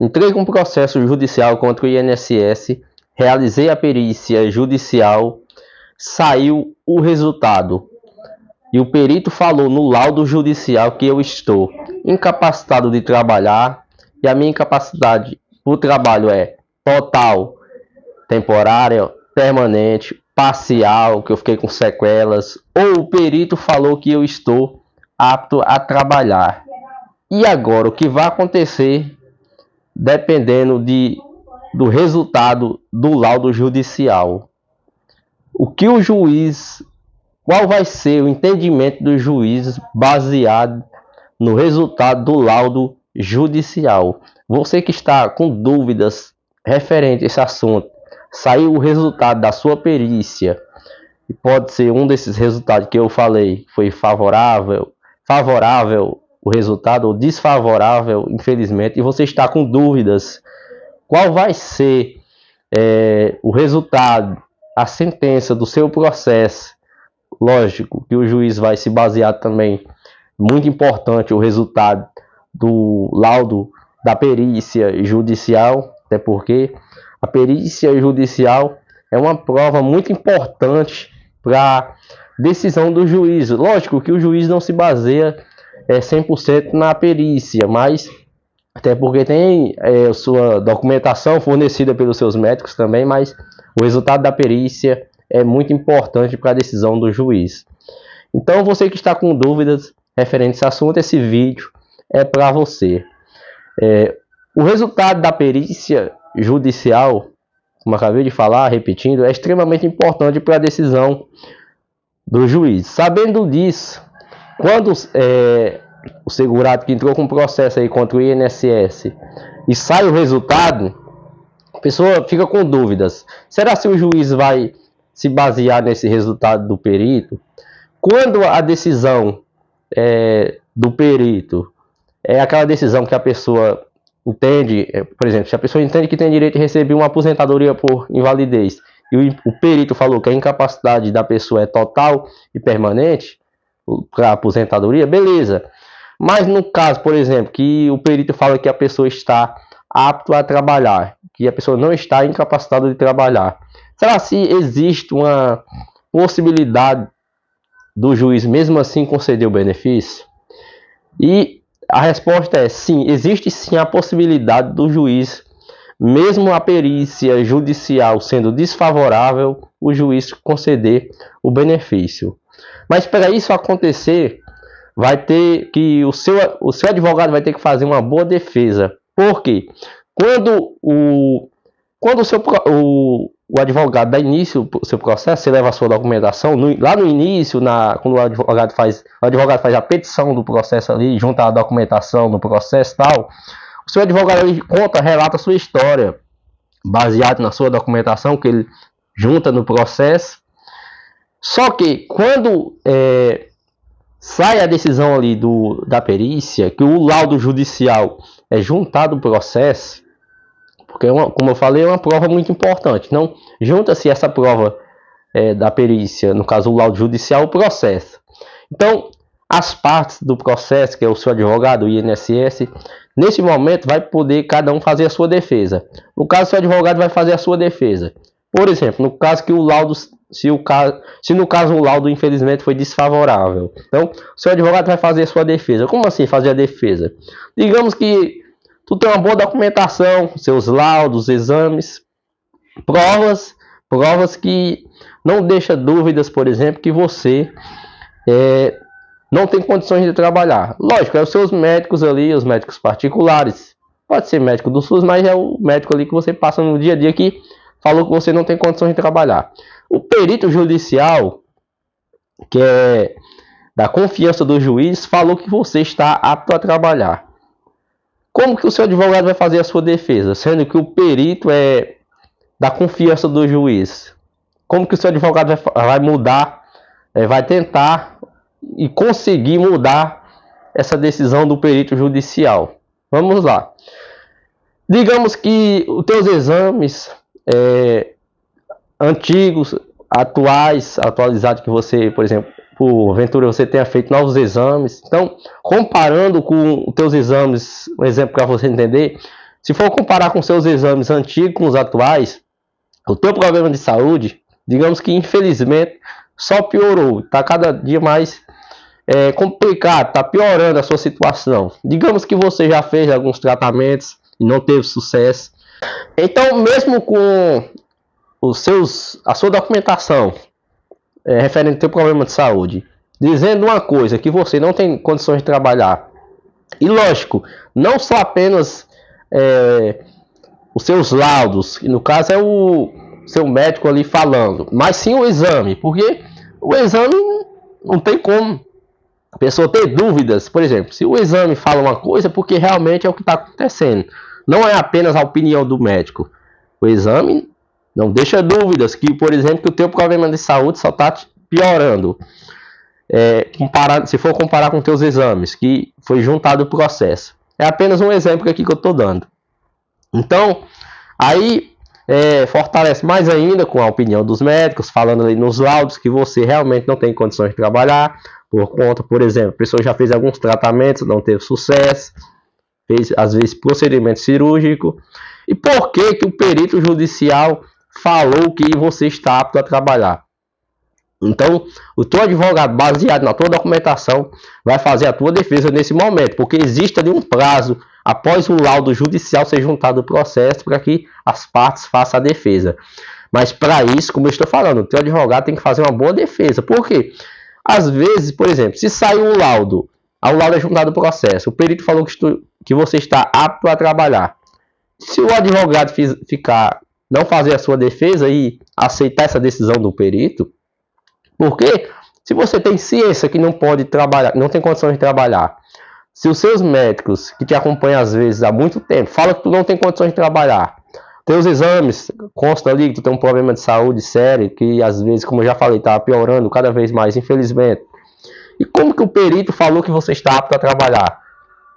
Entrei com processo judicial contra o INSS, realizei a perícia judicial, saiu o resultado. E o perito falou no laudo judicial que eu estou incapacitado de trabalhar e a minha incapacidade para o trabalho é total, temporária, permanente, parcial, que eu fiquei com sequelas, ou o perito falou que eu estou apto a trabalhar. E agora, o que vai acontecer dependendo do resultado do laudo judicial? Qual vai ser o entendimento do juiz baseado no resultado do laudo judicial? Você que está com dúvidas referente a esse assunto, saiu o resultado da sua perícia, e pode ser um desses resultados que eu falei, foi favorável o resultado, ou desfavorável, infelizmente, e você está com dúvidas, qual vai ser o resultado, a sentença do seu processo? Lógico que o juiz vai se basear também, muito importante, o resultado do laudo da perícia judicial, até porque a perícia judicial é uma prova muito importante para a decisão do juiz. Lógico que o juiz não se baseia 100% na perícia, mas até porque tem sua documentação fornecida pelos seus médicos também, mas o resultado da perícia é muito importante para a decisão do juiz. Então, você que está com dúvidas referentes a esse assunto, esse vídeo é para você. O resultado da perícia judicial, como acabei de falar, repetindo, é extremamente importante para a decisão do juiz. Sabendo disso, quando o segurado que entrou com processo aí contra o INSS e sai o resultado, a pessoa fica com dúvidas. Será que o juiz vai se basear nesse resultado do perito? Quando a decisão do perito é aquela decisão que a pessoa entende, por exemplo, se a pessoa entende que tem direito de receber uma aposentadoria por invalidez e o perito falou que a incapacidade da pessoa é total e permanente para a aposentadoria, beleza. Mas no caso, por exemplo, que o perito fala que a pessoa está apta a trabalhar, que a pessoa não está incapacitada de trabalhar, será se existe uma possibilidade do juiz mesmo assim conceder o benefício? E a resposta é sim, existe sim a possibilidade do juiz, mesmo a perícia judicial sendo desfavorável, o juiz conceder o benefício. Mas para isso acontecer, vai ter que o seu advogado vai ter que fazer uma boa defesa. Por quê? Quando o advogado dá início ao seu processo, você leva a sua documentação, lá no início, quando o advogado faz a petição do processo ali, junta a documentação do processo e tal, o seu advogado ali relata a sua história, baseado na sua documentação que ele junta no processo. Só que quando sai a decisão ali da perícia, que o laudo judicial é juntado ao processo, porque, como eu falei, é uma prova muito importante. Então, junta-se essa prova da perícia, no caso o laudo judicial, o processo. Então, as partes do processo, que é o seu advogado, o INSS, nesse momento vai poder cada um fazer a sua defesa. No caso, o seu advogado vai fazer a sua defesa. Por exemplo, no caso que o laudo, se no caso o laudo infelizmente foi desfavorável, então o seu advogado vai fazer a sua defesa. Como assim fazer a defesa? Digamos que tu tem uma boa documentação, seus laudos, exames, provas que não deixa dúvidas, por exemplo, que você não tem condições de trabalhar. Lógico, é os seus médicos ali, os médicos particulares. Pode ser médico do SUS, mas é o médico ali que você passa no dia a dia que falou que você não tem condições de trabalhar. O perito judicial, que é da confiança do juiz, falou que você está apto a trabalhar. Como que o seu advogado vai fazer a sua defesa, sendo que o perito é da confiança do juiz? Como que o seu advogado vai mudar, vai tentar e conseguir mudar essa decisão do perito judicial? Vamos lá. Digamos que os teus exames antigos, atualizados, que você, por exemplo, porventura você tenha feito novos exames. Então, comparando com os teus exames, um exemplo para você entender, Se for comparar com seus exames antigos com os atuais, o teu problema de saúde, digamos que infelizmente só piorou, está cada dia mais complicado, está piorando a sua situação. Digamos que você já fez alguns tratamentos e não teve sucesso. Então, mesmo com a sua documentação referente ao teu problema de saúde, dizendo uma coisa, que você não tem condições de trabalhar, e lógico, não só apenas os seus laudos, que no caso é o seu médico ali falando, mas sim o exame, porque o exame não tem como a pessoa ter dúvidas. Por exemplo, se o exame fala uma coisa, porque realmente é o que está acontecendo, não é apenas a opinião do médico. O exame não deixa dúvidas que, por exemplo, que o teu problema de saúde só está piorando. Se for comparar com teus exames, que foi juntado o processo. É apenas um exemplo aqui que eu estou dando. Então, aí fortalece mais ainda com a opinião dos médicos, falando ali nos laudos que você realmente não tem condições de trabalhar, por conta, por exemplo, a pessoa já fez alguns tratamentos, não teve sucesso, fez às vezes procedimento cirúrgico. E por que que o perito judicial falou que você está apto a trabalhar? Então, o teu advogado, baseado na tua documentação, vai fazer a tua defesa nesse momento, porque existe ali um prazo após o laudo judicial ser juntado ao processo para que as partes façam a defesa. Mas para isso, como eu estou falando, o teu advogado tem que fazer uma boa defesa. Por quê? Às vezes, por exemplo, se saiu um laudo, ao laudo é juntado ao processo, o perito falou que você está apto a trabalhar. Se o advogado não fazer a sua defesa e aceitar essa decisão do perito, porque se você tem ciência que não pode trabalhar, não tem condições de trabalhar, se os seus médicos que te acompanham às vezes há muito tempo falam que tu não tem condições de trabalhar, teus exames consta ali que tu tem um problema de saúde sério, que às vezes, como eu já falei, está piorando cada vez mais, infelizmente. E como que o perito falou que você está apto a trabalhar?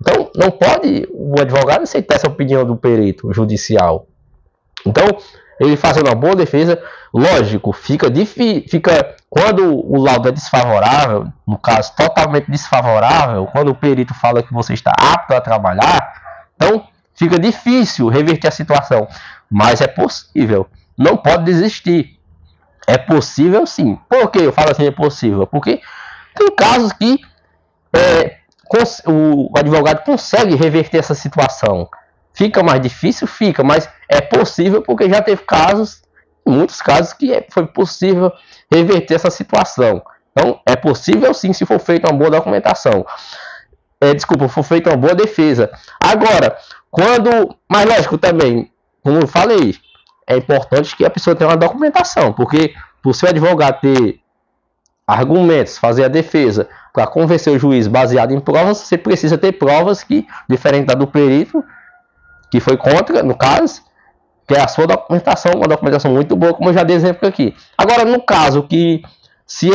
Então, não pode o advogado aceitar essa opinião do perito judicial. Então, ele fazendo uma boa defesa, lógico, fica quando o laudo é desfavorável, no caso totalmente desfavorável, quando o perito fala que você está apto a trabalhar, então fica difícil reverter a situação, mas é possível, não pode desistir, é possível sim. Por que eu falo assim é possível? Porque tem casos que o advogado consegue reverter essa situação. Fica mais difícil? Fica, mas é possível porque já teve casos, muitos casos, que foi possível reverter essa situação. Então, é possível sim se for feita uma boa documentação. For feita uma boa defesa. Agora, mas lógico também, como eu falei, é importante que a pessoa tenha uma documentação, porque por seu advogado ter argumentos, fazer a defesa, para convencer o juiz baseado em provas, você precisa ter provas que, diferente da do perito, que foi contra, no caso, que é a sua documentação, uma documentação muito boa, como eu já dei exemplo aqui. Agora, no caso que se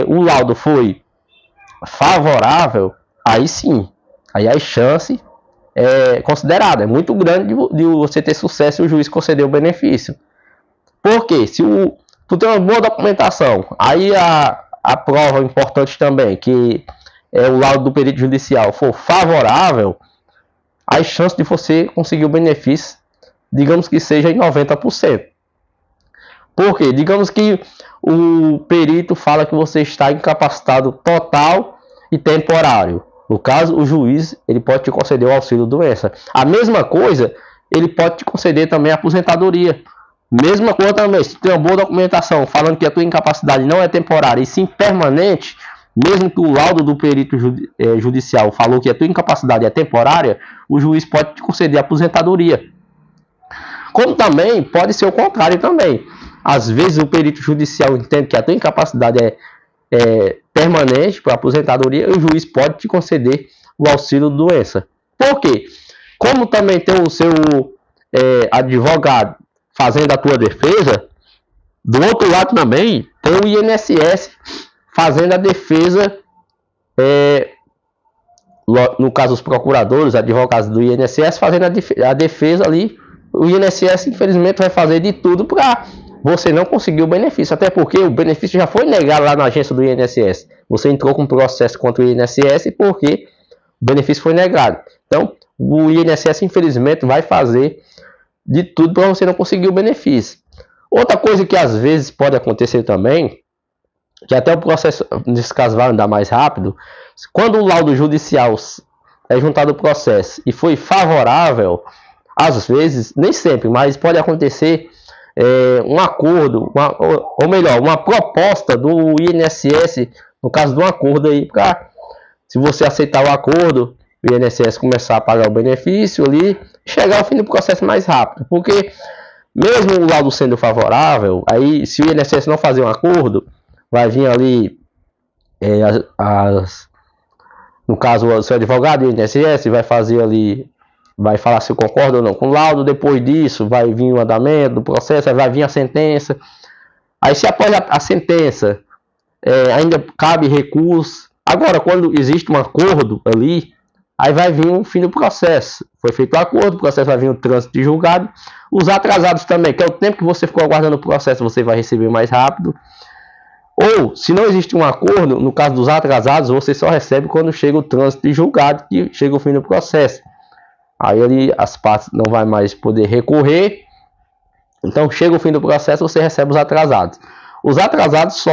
o laudo foi favorável, aí sim, aí a chance é considerada, é muito grande de você ter sucesso e o juiz conceder o benefício. Porque se tu tem uma boa documentação, aí a prova importante também, que é o laudo do perito judicial, for favorável, a chance de você conseguir o benefício, digamos que seja em 90%. Por quê? Digamos que o perito fala que você está incapacitado total e temporário. No caso, o juiz ele pode te conceder o auxílio-doença. A mesma coisa, ele pode te conceder também a aposentadoria. Mesma coisa também, se tem uma boa documentação falando que a tua incapacidade não é temporária e sim permanente, mesmo que o laudo do perito judicial falou que a tua incapacidade é temporária, o juiz pode te conceder a aposentadoria. Como também pode ser o contrário também. Às vezes o perito judicial entende que a tua incapacidade é permanente para aposentadoria e o juiz pode te conceder o auxílio-doença. Por quê? Como também tem o seu advogado fazendo a tua defesa, do outro lado também tem o INSS fazendo a defesa, no caso os procuradores, advogados do INSS fazendo a defesa ali. O INSS infelizmente vai fazer de tudo para você não conseguir o benefício, até porque o benefício já foi negado lá na agência do INSS. Você entrou com um processo contra o INSS porque o benefício foi negado. Então o INSS infelizmente vai fazer de tudo para você não conseguir o benefício. Outra coisa que às vezes pode acontecer também, que até o processo, nesse caso, vai andar mais rápido, quando o laudo judicial é juntado ao processo e foi favorável, às vezes, nem sempre, mas pode acontecer um acordo, ou melhor, uma proposta do INSS, no caso de um acordo aí, para, se você aceitar o acordo, o INSS começar a pagar o benefício ali, chegar ao fim do processo mais rápido, porque mesmo o laudo sendo favorável, aí se o INSS não fazer um acordo, vai vir ali no caso o seu advogado do INSS vai fazer ali, vai falar se concorda ou não com o laudo. Depois disso vai vir o andamento do processo, aí vai vir a sentença. Aí se após a sentença ainda cabe recurso. Agora, quando existe um acordo ali, aí vai vir o fim do processo. Foi feito o acordo, o processo vai vir o trânsito de julgado. Os atrasados também, que é o tempo que você ficou aguardando o processo, você vai receber mais rápido. Ou, se não existe um acordo, no caso dos atrasados, você só recebe quando chega o trânsito de julgado, que chega o fim do processo. Aí ali as partes não vai mais poder recorrer. Então chega o fim do processo, você recebe os atrasados. Os atrasados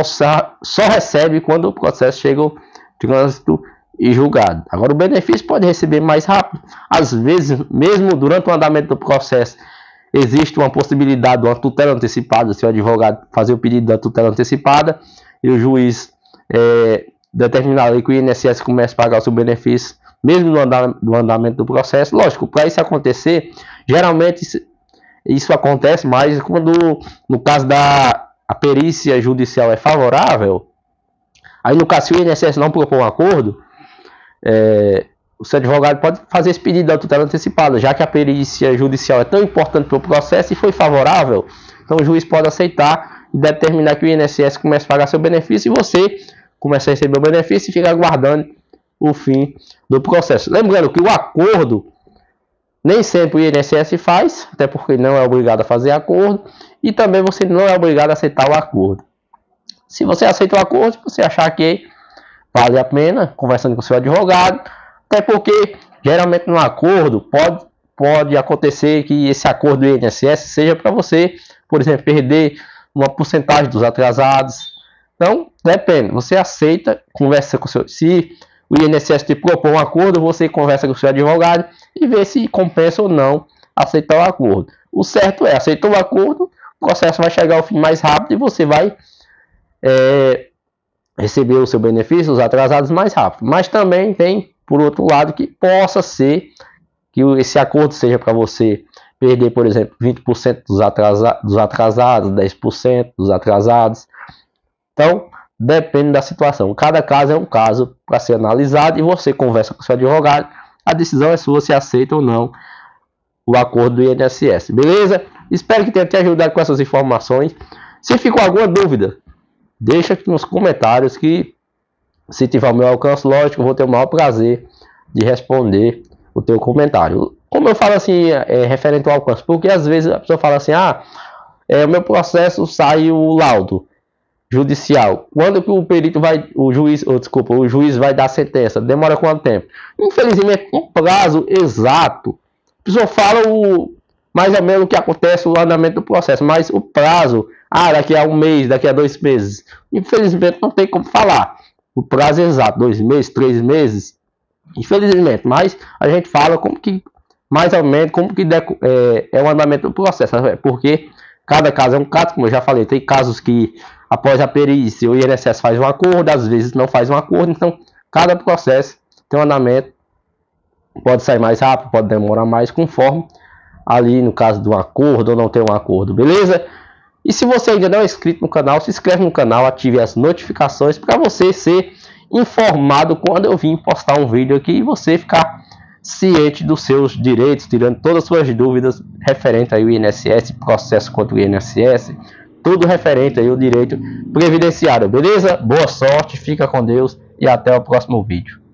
só recebe quando o processo chega ao trânsito e julgado. Agora o benefício pode receber mais rápido. Às vezes, mesmo durante o andamento do processo, existe uma possibilidade de uma tutela antecipada, se o advogado fazer o pedido da tutela antecipada e o juiz determinar que o INSS comece a pagar o seu benefício, mesmo no andamento do processo. Lógico, para isso acontecer, geralmente isso acontece mais quando, no caso da perícia judicial é favorável. Aí no caso, se o INSS não propor um acordo, o seu advogado pode fazer esse pedido da tutela antecipada, já que a perícia judicial é tão importante para o processo e foi favorável. Então o juiz pode aceitar e determinar que o INSS comece a pagar seu benefício e você comece a receber o benefício e fica aguardando o fim do processo. Lembrando que o acordo nem sempre o INSS faz, até porque não é obrigado a fazer acordo, e também você não é obrigado a aceitar o acordo. Se você aceita o acordo, se você achar que vale a pena, conversando com o seu advogado, até porque geralmente no acordo pode acontecer que esse acordo do INSS seja para você, por exemplo, perder uma porcentagem dos atrasados. Então, depende, você aceita, conversa com o seu... Se o INSS te propor um acordo, você conversa com o seu advogado e vê se compensa ou não aceitar o acordo. O certo é, aceitou o acordo, o processo vai chegar ao fim mais rápido e você vai receber o seu benefício, os atrasados, mais rápido. Mas também tem, por outro lado, que possa ser que esse acordo seja para você perder, por exemplo, 20% dos atrasados, 10% dos atrasados. Então, depende da situação. Cada caso é um caso para ser analisado e você conversa com o seu advogado. A decisão é sua, se aceita ou não o acordo do INSS. Beleza? Espero que tenha te ajudado com essas informações. Se ficou alguma dúvida, deixa aqui nos comentários que, se tiver o meu alcance, lógico, eu vou ter o maior prazer de responder o teu comentário. Como eu falo assim, referente ao alcance, porque às vezes a pessoa fala assim, o meu processo sai o laudo judicial. Quando que o perito vai, o juiz vai dar a sentença? Demora quanto tempo? Infelizmente, um prazo exato. A pessoa fala mais ou menos o que acontece no andamento do processo, mas o prazo, daqui a um mês, daqui a 2 meses, infelizmente não tem como falar. O prazo é exato, 2 meses, 3 meses, infelizmente, mas a gente fala como que, mais ou menos, como que é o andamento do processo, porque cada caso é um caso, como eu já falei, tem casos que após a perícia o INSS faz um acordo, às vezes não faz um acordo, então cada processo tem um andamento, pode sair mais rápido, pode demorar mais, conforme ali no caso de um acordo ou não ter um acordo, beleza? E se você ainda não é inscrito no canal, se inscreve no canal, ative as notificações para você ser informado quando eu vim postar um vídeo aqui e você ficar ciente dos seus direitos, tirando todas as suas dúvidas referente ao INSS, processo contra o INSS, tudo referente ao direito previdenciário, beleza? Boa sorte, fica com Deus e até o próximo vídeo.